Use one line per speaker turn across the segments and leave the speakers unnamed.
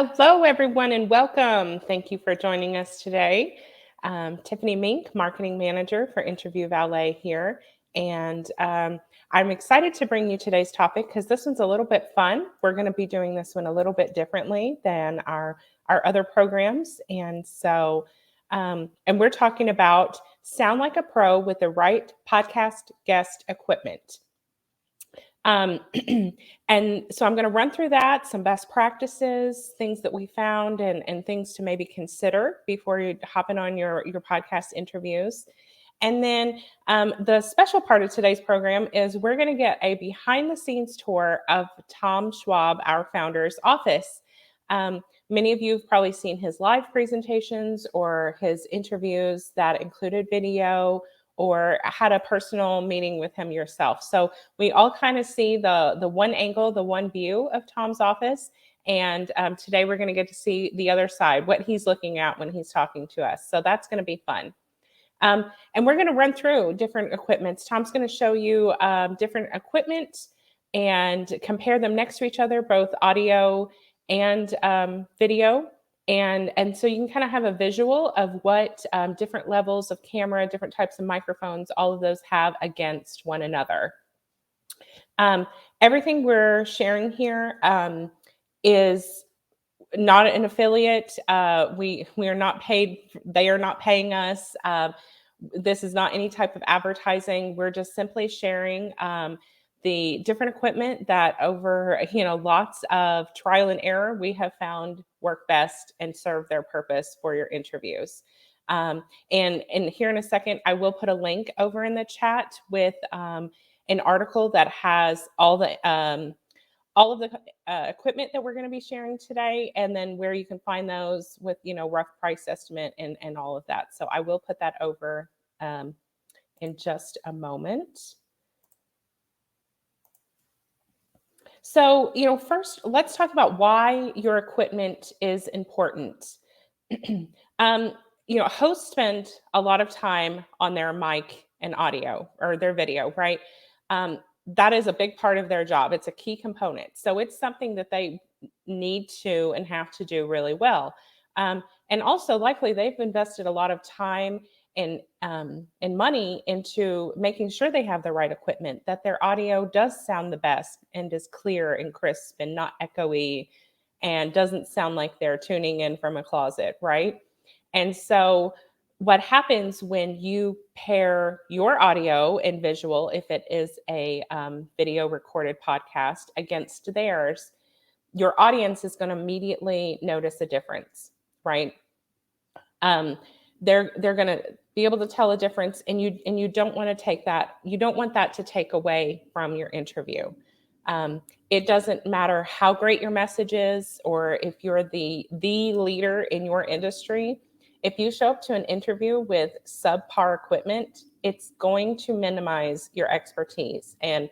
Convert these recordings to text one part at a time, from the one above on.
Hello, everyone, and welcome. Thank you for joining us today. Tiffany Mink, Marketing Manager for Interview Valet here. And I'm excited to bring you today's topic because this one's a little bit fun. We're going to be doing this one a little bit differently than our other programs. And we're talking about sound like a pro with the right podcast guest equipment. Um, and so I'm going to run through that, some best practices, things that we found, and things to maybe consider before you hop in on your podcast interviews. And then the special part of today's program is we're going to get a behind the scenes tour of Tom Schwab, our founder's office. Many of you have probably seen his live presentations or his interviews that included video or had a personal meeting with him yourself. So we all kind of see the one angle, the one view of Tom's office. And today we're going to get to see the other side, what he's looking at when he's talking to us. So that's going to be fun. And we're going to run through different equipments. Tom's going to show you different equipment and compare them next to each other, both audio and video. And so you can kind of have a visual of what different levels of camera, different types of microphones, all of those have against one another. Everything we're sharing here is not an affiliate. We are not paid. They are not paying us. This is not any type of advertising. We're just simply sharing the different equipment that over, lots of trial and error we have found work best and serve their purpose for your interviews. And here in a second, I will put a link over in the chat with an article that has all of the equipment that we're going to be sharing today, and then where you can find those with, rough price estimate and all of that. So I will put that over in just a moment. So, first, let's talk about why your equipment is important. Hosts spend a lot of time on their mic and audio or their video, right? That is a big part of their job. It's a key component. So it's something that they need to and have to do really well. And also, likely, they've invested a lot of time and money into making sure they have the right equipment, that their audio does sound the best and is clear and crisp and not echoey and doesn't sound like they're tuning in from a closet, right? And so what happens when you pair your audio and visual, if it is a video recorded podcast, against theirs, your audience is going to immediately notice a difference, right? They're going to be able to tell a difference, and you don't want to take that. You don't want that to take away from your interview. It doesn't matter how great your message is, or if you're the leader in your industry. If you show up to an interview with subpar equipment, it's going to minimize your expertise. And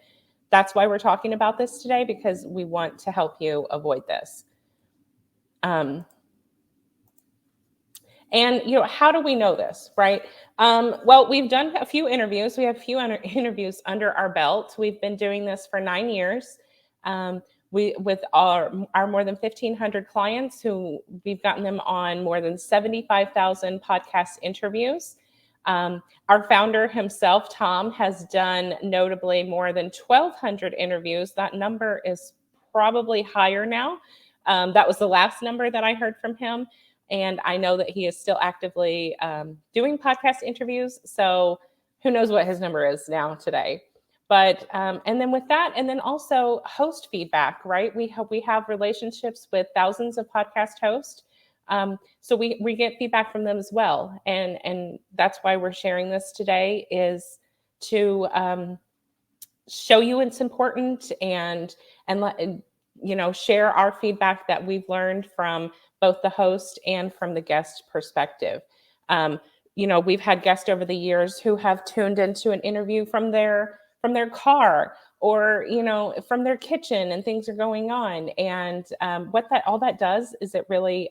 that's why we're talking about this today, because we want to help you avoid this. And, how do we know this, right? Well, we've done a few interviews. We have a few interviews under our belt. We've been doing this for 9 years. With our more than 1,500 clients, who we've gotten them on more than 75,000 podcast interviews. Our founder himself, Tom, has done notably more than 1,200 interviews. That number is probably higher now. That was the last number that I heard from him. And I know that he is still actively doing podcast interviews. So who knows what his number is now today. But and then with that, and then also host feedback, right? We have relationships with thousands of podcast hosts. So we get feedback from them as well. And that's why we're sharing this today, is to show you it's important and let share our feedback that we've learned from both the host and from the guest perspective. We've had guests over the years who have tuned into an interview from their car, or from their kitchen, and things are going on. And what all that does is it really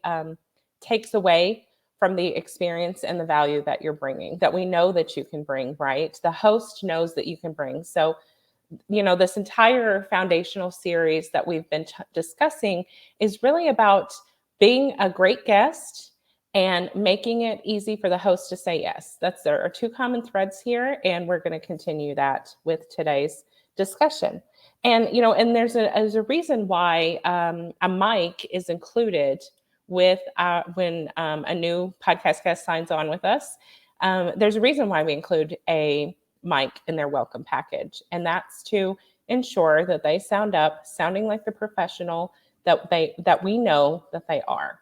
takes away from the experience and the value that you're bringing, that we know that you can bring, right? The host knows that you can bring. So this entire foundational series that we've been discussing is really about being a great guest and making it easy for the host to say yes. There are two common threads here, and we're going to continue that with today's discussion. And there's a reason why a mic is included with when a new podcast guest signs on with us. There's a reason why we include a mic in their welcome package, and that's to ensure that they sounding like the professional that we know that they are.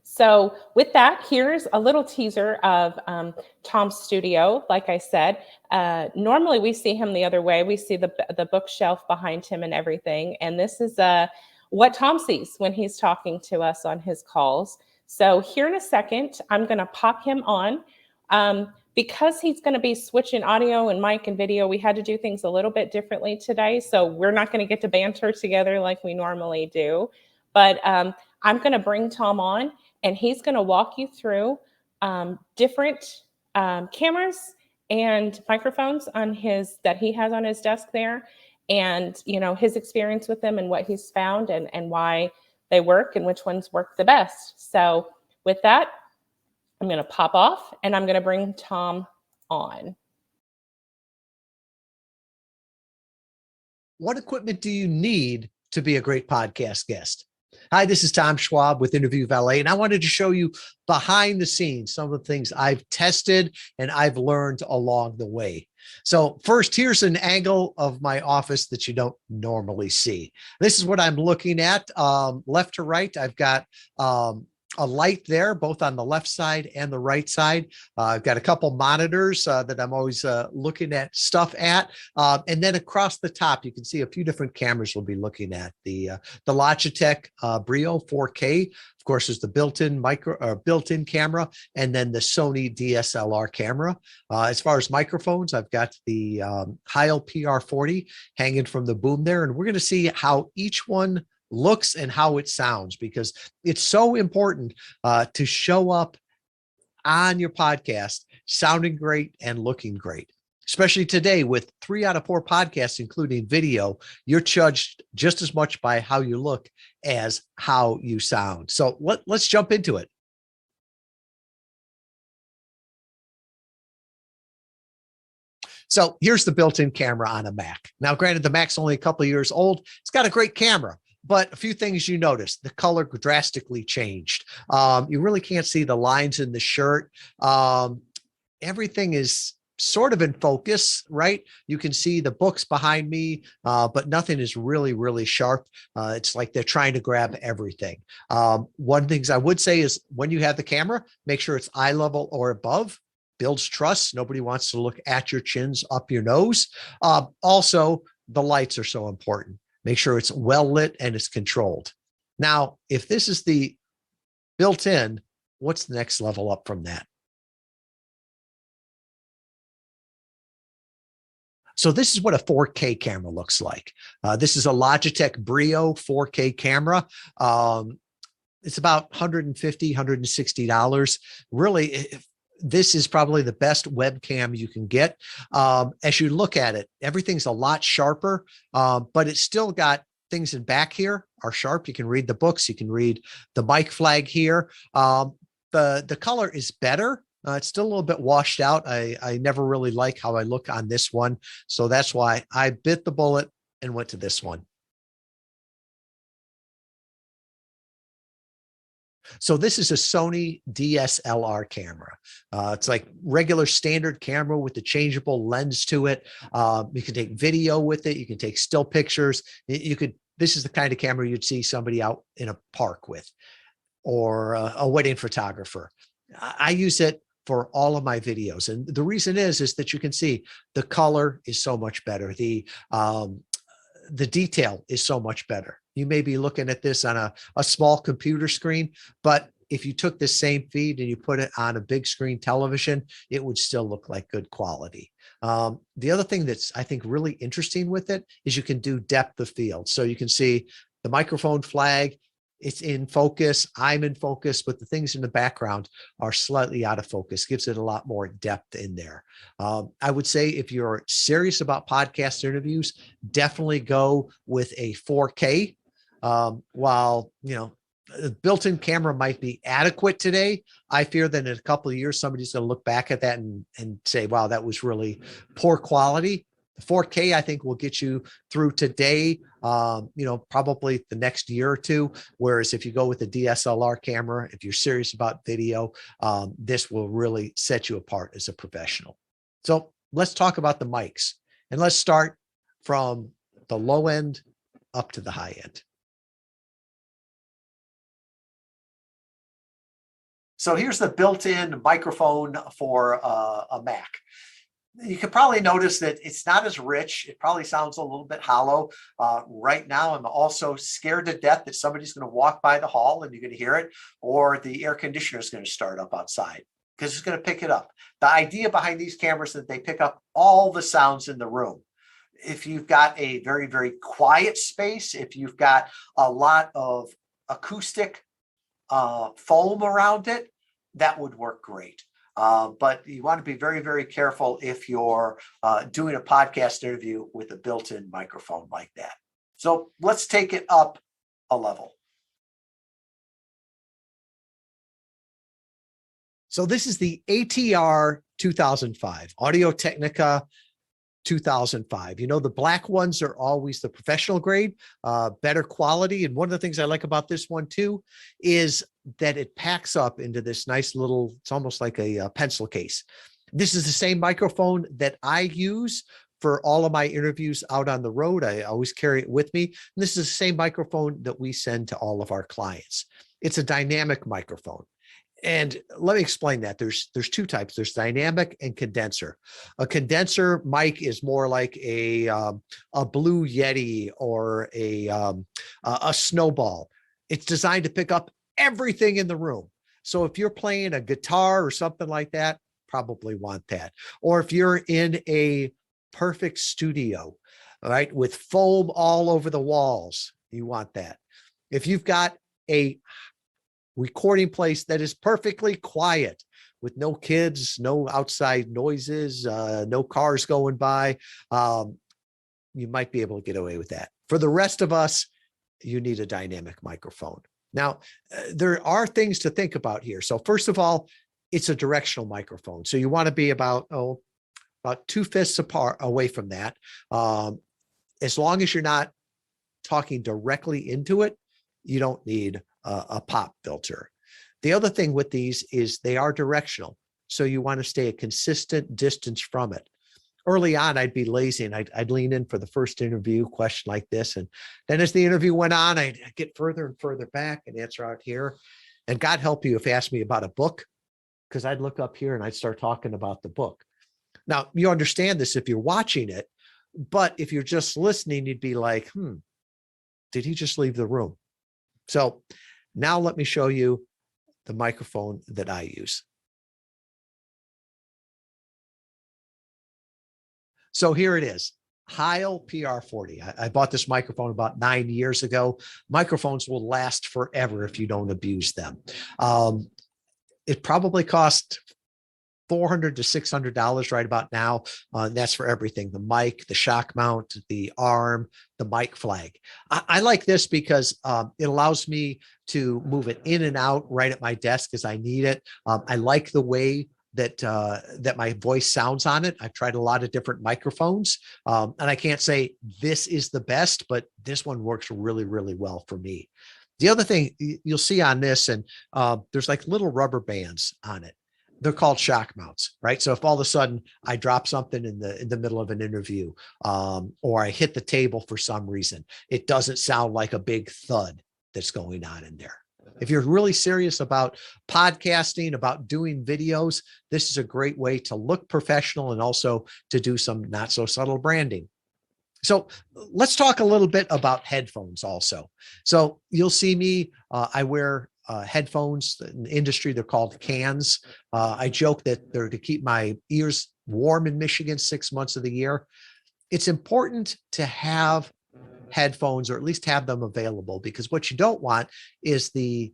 So with that, here's a little teaser of Tom's studio. Like I said, normally we see him the other way. We see the bookshelf behind him and everything. And this is what Tom sees when he's talking to us on his calls. So here in a second, I'm going to pop him on. Because he's going to be switching audio and mic and video, we had to do things a little bit differently today. So we're not going to get to banter together like we normally do. But I'm going to bring Tom on, and he's going to walk you through different cameras and microphones that he has on his desk there, and his experience with them and what he's found and why they work and which ones work the best. So with that, I'm going to pop off, and I'm going to bring Tom on.
What equipment do you need to be a great podcast guest? Hi, this is Tom Schwab with Interview Valet, and I wanted to show you behind the scenes some of the things I've tested and I've learned along the way. So first, here's an angle of my office that you don't normally see. This is what I'm looking at. Left to right, I've got a light there, both on the left side and the right side. I've got a couple monitors that I'm always looking at stuff at. And then across the top, you can see a few different cameras we'll be looking at. The Logitech Brio 4K, of course, is the built-in camera, and then the Sony DSLR camera. As far as microphones, I've got the Heil PR40 hanging from the boom there, and we're going to see how each one looks and how it sounds, because it's so important to show up on your podcast sounding great and looking great. Especially today with 3 out of 4 podcasts, including video, you're judged just as much by how you look as how you sound. So let's jump into it. So here's the built-in camera on a Mac. Now, granted, the Mac's only a couple of years old. It's got a great camera, but a few things you notice. The color drastically changed. You really can't see the lines in the shirt. Everything is sort of in focus, right? You can see the books behind me, but nothing is really, really sharp. It's like they're trying to grab everything. One thing I would say is when you have the camera, make sure it's eye level or above. Builds trust. Nobody wants to look at your chins, up your nose. Also, the lights are so important. Make sure it's well lit and it's controlled. Now, if this is the built-in, what's the next level up from that? So this is what a 4K camera looks like. This is a Logitech Brio 4K camera. It's about $150, $160. Really, this is probably the best webcam you can get. As you look at it, everything's a lot sharper, but it's still got things in back here are sharp. You can read the books. You can read the mic flag here. The color is better. It's still a little bit washed out. I never really like how I look on this one. So that's why I bit the bullet and went to this one. So this is a Sony DSLR camera. It's like regular standard camera with the changeable lens to it. You can take video with it. You can take still pictures. This is the kind of camera you'd see somebody out in a park with, or a wedding photographer. I use it for all of my videos. And the reason is that you can see the color is so much better. The detail is so much better. You may be looking at this on a small computer screen, but if you took the same feed and you put it on a big screen television, it would still look like good quality. The other thing that's, I think, really interesting with it is you can do depth of field. So you can see the microphone flag, it's in focus, I'm in focus, but the things in the background are slightly out of focus. Gives it a lot more depth in there. I would say if you're serious about podcast interviews, definitely go with a 4K. While, a built-in camera might be adequate today, I fear that in a couple of years, somebody's going to look back at that and say, wow, that was really poor quality. The 4K, I think, will get you through today, probably the next year or two. Whereas if you go with a DSLR camera, if you're serious about video, this will really set you apart as a professional. So let's talk about the mics, and let's start from the low end up to the high end. So here's the built-in microphone for a Mac. You can probably notice that it's not as rich. It probably sounds a little bit hollow. Right now, I'm also scared to death that somebody's going to walk by the hall and you're going to hear it, or the air conditioner is going to start up outside because it's going to pick it up. The idea behind these cameras is that they pick up all the sounds in the room. If you've got a very, very quiet space, if you've got a lot of acoustic foam around it, that would work great. But you want to be very, very careful if you're doing a podcast interview with a built-in microphone like that. So let's take it up a level. So this is the ATR 2005, Audio-Technica 2005. The black ones are always the professional grade, better quality. And one of the things I like about this one too is that it packs up into this nice little, it's almost like a pencil case. This is the same microphone that I use for all of my interviews out on the road. I always carry it with me. And this is the same microphone that we send to all of our clients. It's a dynamic microphone. And let me explain that. There's two types. There's dynamic and condenser. A condenser mic is more like a Blue Yeti or a Snowball. It's designed to pick up everything in the room. So if you're playing a guitar or something like that, probably want that. Or if you're in a perfect studio, right, with foam all over the walls, you want that. If you've got a recording place that is perfectly quiet with no kids, no outside noises, no cars going by, you might be able to get away with that. For the rest of us, you need a dynamic microphone. Now, there are things to think about here. So first of all, it's a directional microphone. So you want to be about 2/5 apart away from that. As long as you're not talking directly into it, you don't need a pop filter. The other thing with these is they are directional. So you want to stay a consistent distance from it. Early on, I'd be lazy and I'd lean in for the first interview question like this. And then as the interview went on, I'd get further and further back and answer out here. And God help you if you asked me about a book, because I'd look up here and I'd start talking about the book. Now, you understand this if you're watching it, but if you're just listening, you'd be like, did he just leave the room? So now let me show you the microphone that I use. So here it is, Heil PR40. I bought this microphone about 9 years ago. Microphones will last forever if you don't abuse them. It probably cost $400 to $600 right about now. And that's for everything: the mic, the shock mount, the arm, the mic flag. I like this because it allows me to move it in and out right at my desk as I need it. I like the way that my voice sounds on it. I've tried a lot of different microphones, and I can't say this is the best, but this one works really, really well for me. The other thing you'll see on this, and there's like little rubber bands on it. They're called shock mounts, right? So if all of a sudden I drop something in the middle of an interview, or I hit the table for some reason, it doesn't sound like a big thud that's going on in there. If you're really serious about podcasting, about doing videos, this is a great way to look professional and also to do some not so subtle branding. So let's talk a little bit about headphones also. So you'll see me, I wear headphones. In the industry, they're called cans. I joke that they're to keep my ears warm in Michigan 6 months of the year. It's important to have headphones, or at least have them available, because what you don't want is the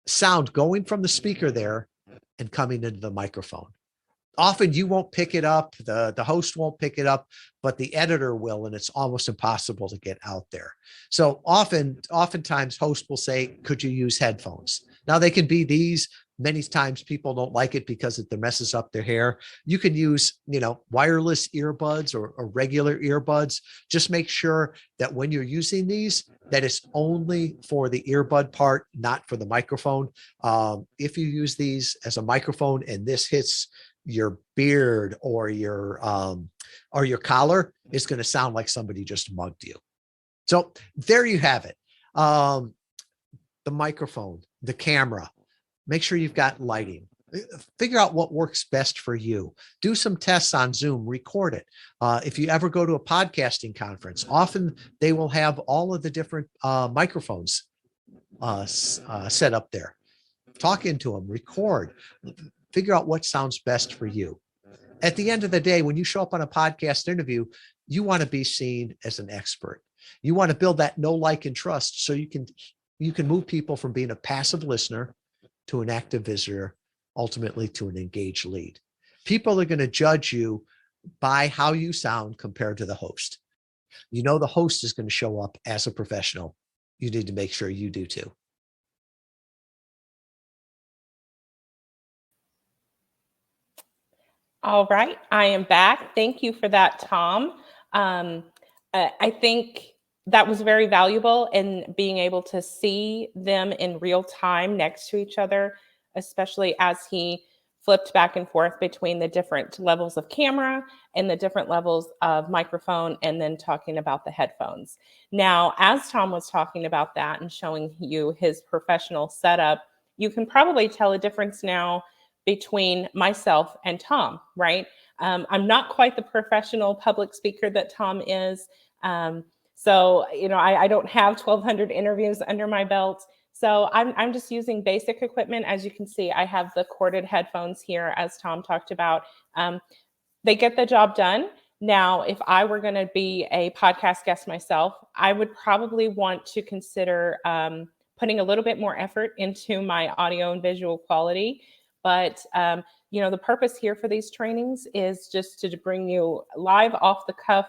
sound going from the speaker there and coming into the microphone. Often you won't pick it up, the host won't pick it up, but the editor will, and it's almost impossible to get out there. So oftentimes hosts will say, could you use headphones? Now they can be these. Many times people don't like it because it messes up their hair. You can use, wireless earbuds or regular earbuds. Just make sure that when you're using these, that it's only for the earbud part, not for the microphone. If you use these as a microphone and this hits your beard or your collar, it's going to sound like somebody just mugged you. So there you have it. The microphone, the camera, make sure you've got lighting. Figure out what works best for you. Do some tests on Zoom, record it. If you ever go to a podcasting conference, often they will have all of the different microphones set up there. Talk into them, record, figure out what sounds best for you. At the end of the day, when you show up on a podcast interview, you want to be seen as an expert. You want to build that know, like, and trust so you can move people from being a passive listener to an active visitor, ultimately to an engaged lead. People are going to judge you by how you sound compared to the host. The host is going to show up as a professional. You need to make sure you do too.
All right, I am back. Thank you for that, Tom. I think that was very valuable in being able to see them in real time next to each other, especially as he flipped back and forth between the different levels of camera and the different levels of microphone, and then talking about the headphones. Now, as Tom was talking about that and showing you his professional setup, you can probably tell a difference now between myself and Tom, right? I'm not quite the professional public speaker that Tom is. So, I don't have 1,200 interviews under my belt. So I'm just using basic equipment. As you can see, I have the corded headphones here, as Tom talked about. They get the job done. Now, if I were going to be a podcast guest myself, I would probably want to consider putting a little bit more effort into my audio and visual quality. But the purpose here for these trainings is just to bring you live off the cuff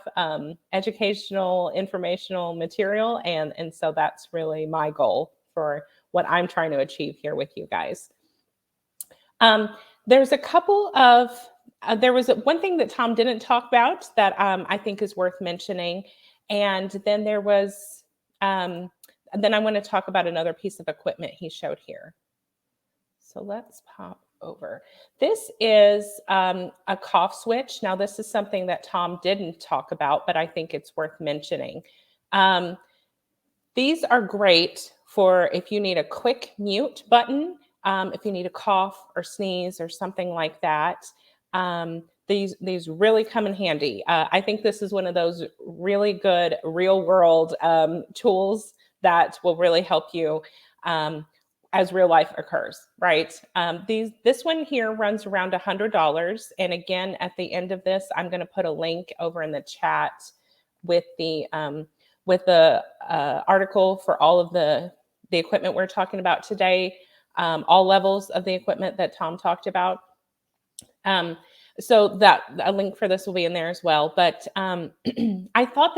educational, informational material. And so that's really my goal for what I'm trying to achieve here with you guys. There's a couple of, there was one thing that Tom didn't talk about that I think is worth mentioning. And then there was, then I want to talk about another piece of equipment he showed here. So let's pop over. This is a cough switch. Now, this is something that Tom didn't talk about, but I think it's worth mentioning. These are great for if you need a quick mute button, if you need a cough or sneeze or something like that. These really come in handy. I think this is one of those really good real world tools that will really help you as real life occurs, right? This one here runs around $100. And again, at the end of this, I'm going to put a link over in the chat with the article for all of the equipment we're talking about today, all levels of the equipment that Tom talked about. So that a link for this will be in there as well. But I thought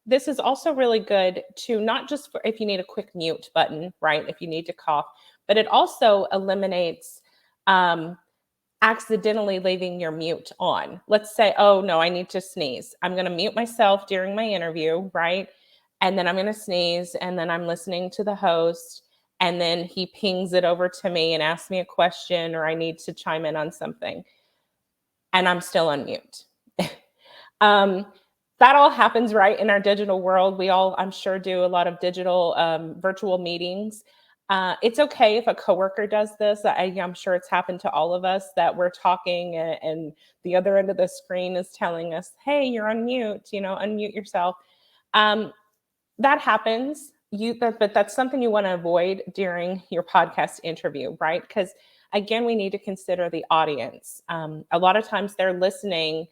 this is also really good to not just for if you need a quick mute button, right? If you need to cough, but it also eliminates accidentally leaving your mute on. Let's say, oh no, I need to sneeze. I'm going to mute myself during my interview, right? And then I'm going to sneeze, and then I'm listening to the host, and then he pings it over to me and asks me a question, or I need to chime in on something, and I'm still on mute. That all happens right in our digital world. We all, I'm sure, do a lot of digital virtual meetings. It's okay if a coworker does this. I'm sure it's happened to all of us that we're talking and the other end of the screen is telling us, hey, you're on mute, unmute yourself. That happens. But that's something you want to avoid during your podcast interview, right? Because again, we need to consider the audience. A lot of times they're listening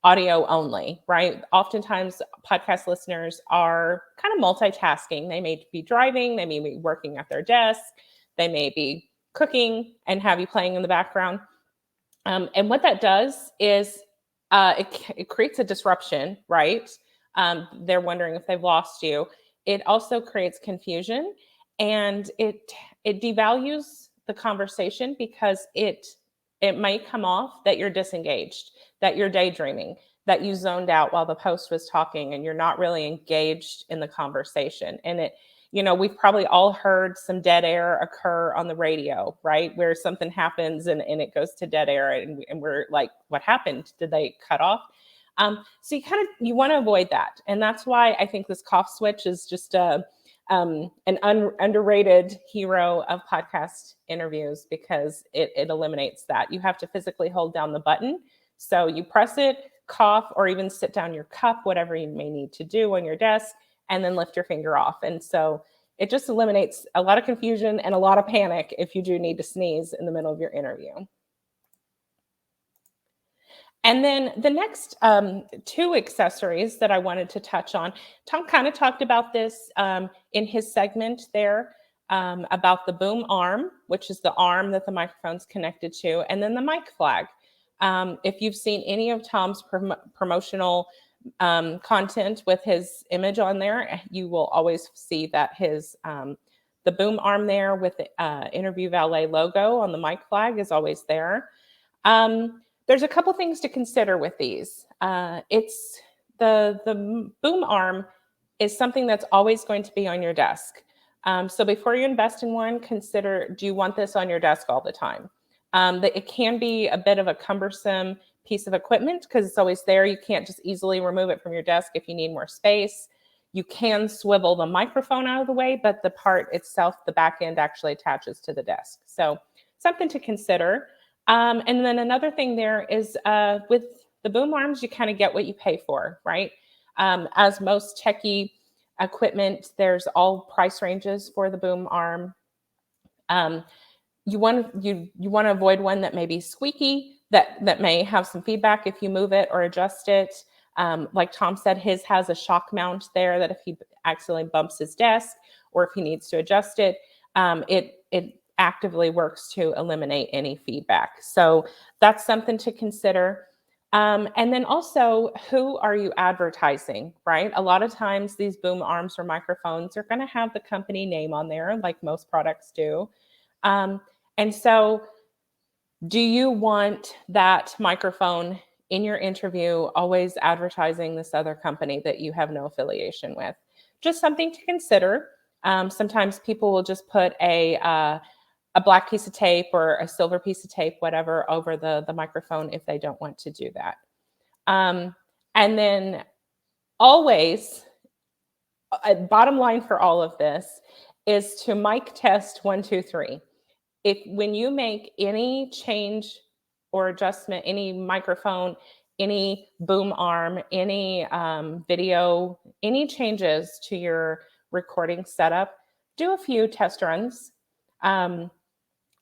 audio only, right? Oftentimes podcast listeners are kind of multitasking. They may be driving, they may be working at their desk, they may be cooking and have you playing in the background. And what that does is it creates a disruption, right? They're wondering if they've lost you. It also creates confusion, and it devalues the conversation because it might come off that you're disengaged, that you're daydreaming, that you zoned out while the host was talking, and you're not really engaged in the conversation. And we've probably all heard some dead air occur on the radio, right? Where something happens and it goes to dead air, and we're like, what happened? Did they cut off? So you want to avoid that. And that's why I think this cough switch is just underrated hero of podcast interviews, because it eliminates that. You have to physically hold down the button. So you press it, cough, or even sit down your cup, whatever you may need to do on your desk, and then lift your finger off. And so it just eliminates a lot of confusion and a lot of panic if you do need to sneeze in the middle of your interview. And then the next two accessories that I wanted to touch on, Tom kind of talked about this in his segment there about the boom arm, which is the arm that the microphone's connected to, and then the mic flag. If you've seen any of Tom's promotional content with his image on there, you will always see that the boom arm there with the Interview Valet logo on the mic flag is always there. There's a couple things to consider with these. It's the boom arm is something that's always going to be on your desk. So before you invest in one, consider, do you want this on your desk all the time? It can be a bit of a cumbersome piece of equipment because it's always there. You can't just easily remove it from your desk if you need more space. You can swivel the microphone out of the way, but the part itself, the back end, actually attaches to the desk. So something to consider. And then another thing there is with the boom arms, you kind of get what you pay for, right? As most techie equipment, there's all price ranges for the boom arm. You want to avoid one that may be squeaky, that may have some feedback if you move it or adjust it. Like Tom said, his has a shock mount there that if he accidentally bumps his desk or if he needs to adjust it, it actively works to eliminate any feedback. So that's something to consider. And then also, who are you advertising, right? A lot of times these boom arms or microphones are going to have the company name on there, like most products do. And so do you want that microphone in your interview always advertising this other company that you have no affiliation with? Just something to consider. Sometimes people will just put a black piece of tape or a silver piece of tape, whatever, over the microphone if they don't want to do that. And then always, bottom line for all of this is to mic test 1, 2, 3. When you make any change or adjustment, any microphone, any boom arm, any video, any changes to your recording setup, do a few test runs.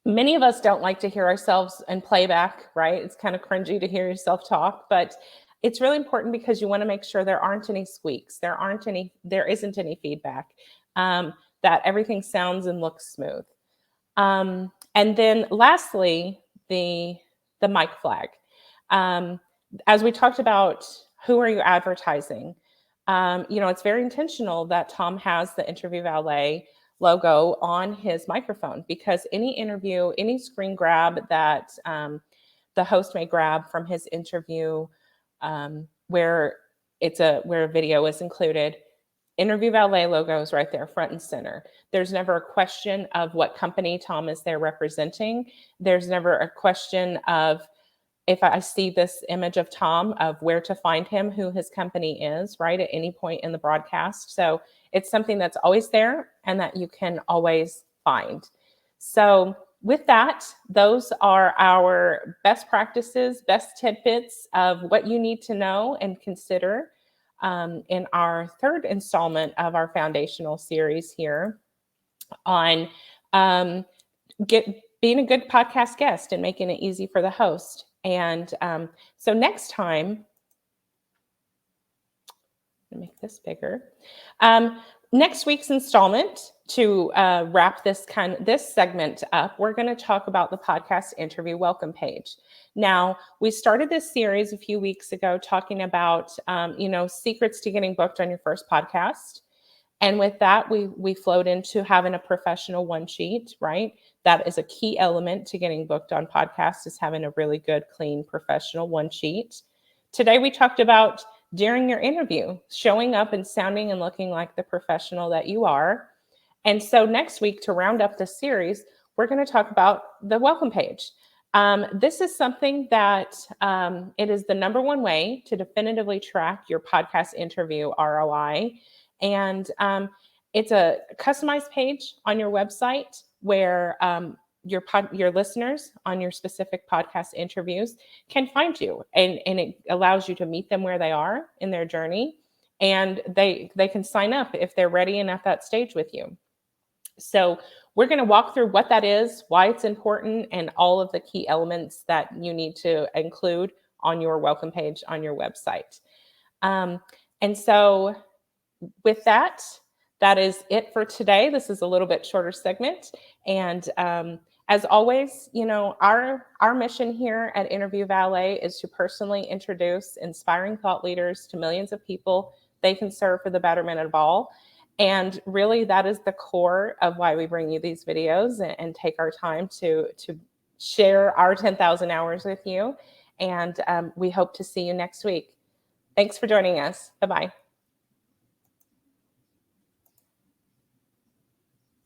Many of us don't like to hear ourselves in playback, right? It's kind of cringy to hear yourself talk, but it's really important because you want to make sure there aren't any squeaks, there isn't any feedback, that everything sounds and looks smooth. And then lastly, the mic flag. As we talked about, who are you advertising? It's very intentional that Tom has the Interview Valet logo on his microphone, because any interview, any screen grab that the host may grab from his interview, where a video is included, Interview Valet logo is right there, front and center. There's never a question of what company Tom is there representing. There's never a question of, if I see this image of Tom, of where to find him, who his company is, right, at any point in the broadcast. So it's something that's always there and that you can always find. So with that, those are our best practices, best tidbits of what you need to know and consider in our third installment of our foundational series here on being a good podcast guest and making it easy for the host. And so next time Make this bigger. Next week's installment, to wrap this segment up, we're going to talk about the podcast interview welcome page. Now, we started this series a few weeks ago talking about secrets to getting booked on your first podcast. And with that, we flowed into having a professional one sheet, right? That is a key element to getting booked on podcasts, is having a really good, clean, professional one sheet. Today, we talked about during your interview, showing up and sounding and looking like the professional that you are. And so next week, to round up the series, we're going to talk about the welcome page. This is something that it is the number one way to definitively track your podcast interview ROI. And it's a customized page on your website where your listeners on your specific podcast interviews can find you, and it allows you to meet them where they are in their journey, and they can sign up if they're ready and at that stage with you. So we're going to walk through what that is, why it's important, and all of the key elements that you need to include on your welcome page on your website. And so with that, that is it for today. This is a little bit shorter segment. And as always, our mission here at Interview Valet is to personally introduce inspiring thought leaders to millions of people they can serve for the betterment of all. And really, that is the core of why we bring you these videos and take our time to share our 10,000 hours with you. And we hope to see you next week. Thanks for joining us. Bye-bye.